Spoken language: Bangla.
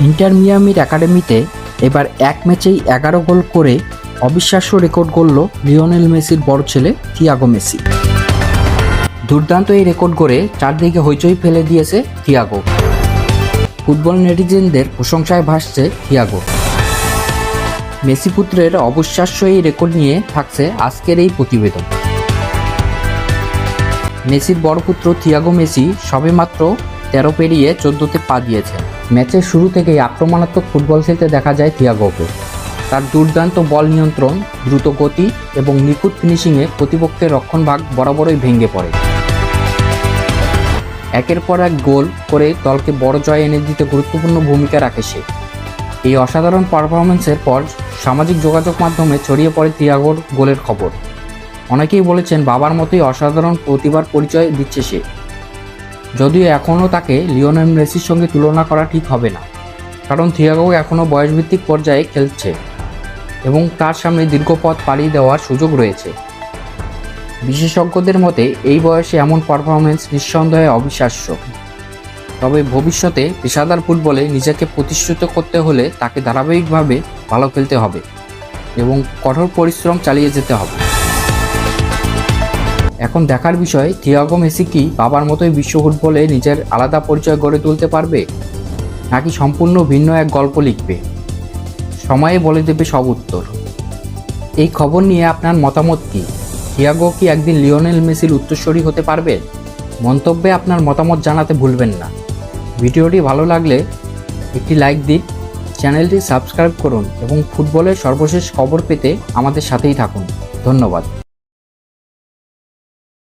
ইন্টার মিয়ামির একাডেমিতে এবার এক ম্যাচেই 11 গোল করে অবিশ্বাস্য রেকর্ড গড়ল লিওনেল মেসির বড় ছেলে থিয়াগো মেসি। দুর্দান্ত এই রেকর্ড গড়ে চারদিকে হইচই ফেলে দিয়েছে থিয়াগো। ফুটবল নেটিজেনদের প্রশংসায় ভাসছে থিয়াগো। মেসি পুত্রের অবিশ্বাস্য এই রেকর্ড নিয়ে থাকছে আজকের এই প্রতিবেদন। মেসির বড় পুত্র থিয়াগো মেসি সবেমাত্র 13 পেরিয়ে 14তে পা দিয়েছে। ম্যাচের শুরু থেকেই আক্রমণাত্মক ফুটবল খেলতে দেখা যায় থিয়াগোকে। তার দুর্দান্ত বল নিয়ন্ত্রণ, দ্রুত গতি এবং নিখুঁত ফিনিশিংয়ে প্রতিপক্ষের রক্ষণভাগ বরাবরই ভেঙে পড়ে। একের পর এক গোল করে দলকে বড় জয় এনে দিতে গুরুত্বপূর্ণ ভূমিকা রাখে সে। এই অসাধারণ পারফরম্যান্সের পর সামাজিক যোগাযোগ মাধ্যমে ছড়িয়ে পড়ে থিয়াগোর গোলের খবর। অনেকেই বলেছেন বাবার মতোই অসাধারণ প্রতিভার পরিচয় দিচ্ছে সে। যদিও এখনও তাকে লিওনেল মেসির সঙ্গে তুলনা করা ঠিক হবে না, কারণ থিয়াগো এখনও বয়সভিত্তিক পর্যায়ে খেলছে এবং তার সামনে দীর্ঘ পথ পাড়ি দেওয়ার সুযোগ রয়েছে। বিশেষজ্ঞদের মতে এই বয়সে এমন পারফরম্যান্স নিঃসন্দেহে অবিশ্বাস্য। তবে ভবিষ্যতে পেশাদার ফুটবলে নিজেকে প্রতিষ্ঠিত করতে হলে তাকে ধারাবাহিকভাবে ভালো খেলতে হবে এবং কঠোর পরিশ্রম চালিয়ে যেতে হবে। এখন দেখার বিষয়, থিয়াগো মেসি কি বাবার মতোই বিশ্ব ফুটবলে নিজের আলাদা পরিচয় গড়ে তুলতে পারবে, নাকি সম্পূর্ণ ভিন্ন এক গল্প লিখবে? সময়ে বলে দেবে সব উত্তর। এই খবর নিয়ে আপনার মতামত কি? থিয়াগো কি একদিন লিওনেল মেসির উত্তরসূরি হতে পারবে? মন্তব্যে আপনার মতামত জানাতে ভুলবেন না। ভিডিওটি ভালো লাগলে একটি লাইক দিন, চ্যানেলটি সাবস্ক্রাইব করুন এবং ফুটবলের সর্বশেষ খবর পেতে আমাদের সাথেই থাকুন। ধন্যবাদ।